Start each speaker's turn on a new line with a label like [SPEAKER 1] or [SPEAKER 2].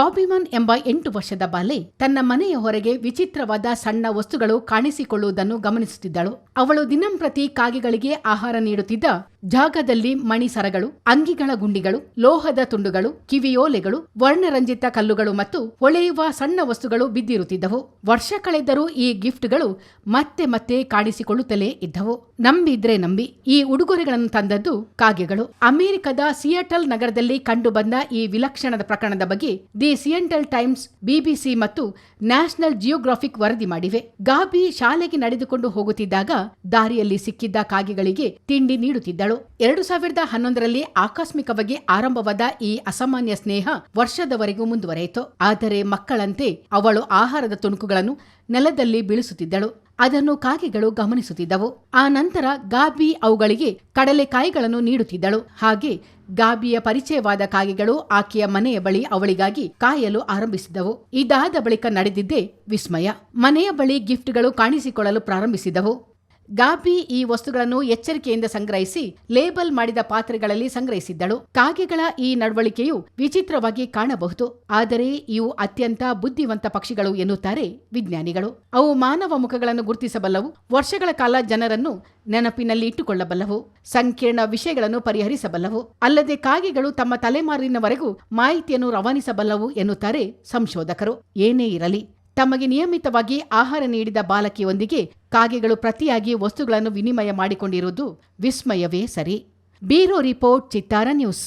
[SPEAKER 1] ಗಾಬಿಮನ್ ಎಂಬ 8 ವರ್ಷದ ಬಾಲೆ ತನ್ನ ಮನೆಯ ಹೊರಗೆ ವಿಚಿತ್ರವಾದ ಸಣ್ಣ ವಸ್ತುಗಳು ಕಾಣಿಸಿಕೊಳ್ಳುವುದನ್ನು ಗಮನಿಸುತ್ತಿದ್ದಳು. ಅವಳು ದಿನಂಪ್ರತಿ ಕಾಗೆಗಳಿಗೆ ಆಹಾರ ನೀಡುತ್ತಿದ್ದ ಜಾಗದಲ್ಲಿ ಮಣಿಸರಗಳು, ಅಂಗಿಗಳ ಗುಂಡಿಗಳು, ಲೋಹದ ತುಂಡುಗಳು, ಕಿವಿಯೋಲೆಗಳು, ವರ್ಣರಂಜಿತ ಕಲ್ಲುಗಳು ಮತ್ತು ಹೊಳೆಯುವ ಸಣ್ಣ ವಸ್ತುಗಳು ಬಿದ್ದಿರುತ್ತಿದ್ದವು. ವರ್ಷ ಕಳೆದರೂ ಈ ಗಿಫ್ಟ್ಗಳು ಮತ್ತೆ ಮತ್ತೆ ಕಾಣಿಸಿಕೊಳ್ಳುತ್ತಲೇ ಇದ್ದವು. ನಂಬಿದ್ರೆ ನಂಬಿ, ಈ ಉಡುಗೊರೆಗಳನ್ನು ತಂದದ್ದು ಕಾಗೆಗಳು. ಅಮೆರಿಕದ ಸಿಯಾಟಲ್ ನಗರದಲ್ಲಿ ಕಂಡುಬಂದ ಈ ವಿಲಕ್ಷಣದ ಪ್ರಕರಣದ ಬಗ್ಗೆ ದಿ ಸಿಯಂಟಲ್ ಟೈಮ್ಸ್, ಬಿಬಿಸಿ ಮತ್ತು ನ್ಯಾಷನಲ್ ಜಿಯೋಗ್ರಾಫಿಕ್ ವರದಿ ಮಾಡಿವೆ. ಗಾಬಿ ಶಾಲೆಗೆ ನಡೆದುಕೊಂಡು ಹೋಗುತ್ತಿದ್ದಾಗ ದಾರಿಯಲ್ಲಿ ಸಿಕ್ಕಿದ್ದ ಕಾಗೆಗಳಿಗೆ ತಿಂಡಿ ನೀಡುತ್ತಿದ್ದಳು. 2011ರಲ್ಲಿ ಆಕಸ್ಮಿಕವಾಗಿ ಆರಂಭವಾದ ಈ ಅಸಾಮಾನ್ಯ ಸ್ನೇಹ ವರ್ಷದವರೆಗೂ ಮುಂದುವರೆಯಿತು. ಆದರೆ ಮಕ್ಕಳಂತೆ ಅವಳು ಆಹಾರದ ತುಣುಕುಗಳನ್ನು ನೆಲದಲ್ಲಿ ಬೀಳಿಸುತ್ತಿದ್ದಳು. ಅದನ್ನು ಕಾಗೆಗಳು ಗಮನಿಸುತ್ತಿದ್ದವು. ಆ ನಂತರ ಗಾಬಿ ಅವುಗಳಿಗೆ ಕಡಲೆಕಾಯಿಗಳನ್ನು ನೀಡುತ್ತಿದ್ದಳು. ಹಾಗೆ ಗಾಬಿಯ ಪರಿಚಯವಾದ ಕಾಗೆಗಳು ಆಕೆಯ ಮನೆಯ ಬಳಿ ಅವಳಿಗಾಗಿ ಕಾಯಲು ಆರಂಭಿಸಿದವು. ಇದಾದ ಬಳಿಕ ನಡೆದಿದ್ದೇ ವಿಸ್ಮಯ. ಮನೆಯ ಬಳಿ ಗಿಫ್ಟ್ಗಳು ಕಾಣಿಸಿಕೊಳ್ಳಲು ಪ್ರಾರಂಭಿಸಿದವು. ಗಾಬಿ ಈ ವಸ್ತುಗಳನ್ನು ಎಚ್ಚರಿಕೆಯಿಂದ ಸಂಗ್ರಹಿಸಿ ಲೇಬಲ್ ಮಾಡಿದ ಪಾತ್ರೆಗಳಲ್ಲಿ ಸಂಗ್ರಹಿಸಿದ್ದಳು. ಕಾಗೆಗಳ ಈ ನಡವಳಿಕೆಯು ವಿಚಿತ್ರವಾಗಿ ಕಾಣಬಹುದು, ಆದರೆ ಇವು ಅತ್ಯಂತ ಬುದ್ಧಿವಂತ ಪಕ್ಷಿಗಳು ಎನ್ನುತ್ತಾರೆ ವಿಜ್ಞಾನಿಗಳು. ಅವು ಮಾನವ ಮುಖಗಳನ್ನು ಗುರುತಿಸಬಲ್ಲವು, ವರ್ಷಗಳ ಕಾಲ ಜನರನ್ನು ನೆನಪಿನಲ್ಲಿ ಇಟ್ಟುಕೊಳ್ಳಬಲ್ಲವು, ಸಂಕೀರ್ಣ ವಿಷಯಗಳನ್ನು ಪರಿಹರಿಸಬಲ್ಲವು. ಅಲ್ಲದೆ ಕಾಗೆಗಳು ತಮ್ಮ ತಲೆಮಾರಿನವರೆಗೂ ಮಾಹಿತಿಯನ್ನು ರವಾನಿಸಬಲ್ಲವು ಎನ್ನುತ್ತಾರೆ ಸಂಶೋಧಕರು. ಏನೇ ಇರಲಿ, ತಮಗೆ ನಿಯಮಿತವಾಗಿ ಆಹಾರ ನೀಡಿದ ಬಾಲಕಿಯೊಂದಿಗೆ ಕಾಗೆಗಳು ಪ್ರತಿಯಾಗಿ ವಸ್ತುಗಳನ್ನು ವಿನಿಮಯ ಮಾಡಿಕೊಂಡಿರುವುದು ವಿಸ್ಮಯವೇ ಸರಿ. ಬ್ಯೂರೋ ರಿಪೋರ್ಟ್, ಚಿತ್ತಾರ ನ್ಯೂಸ್.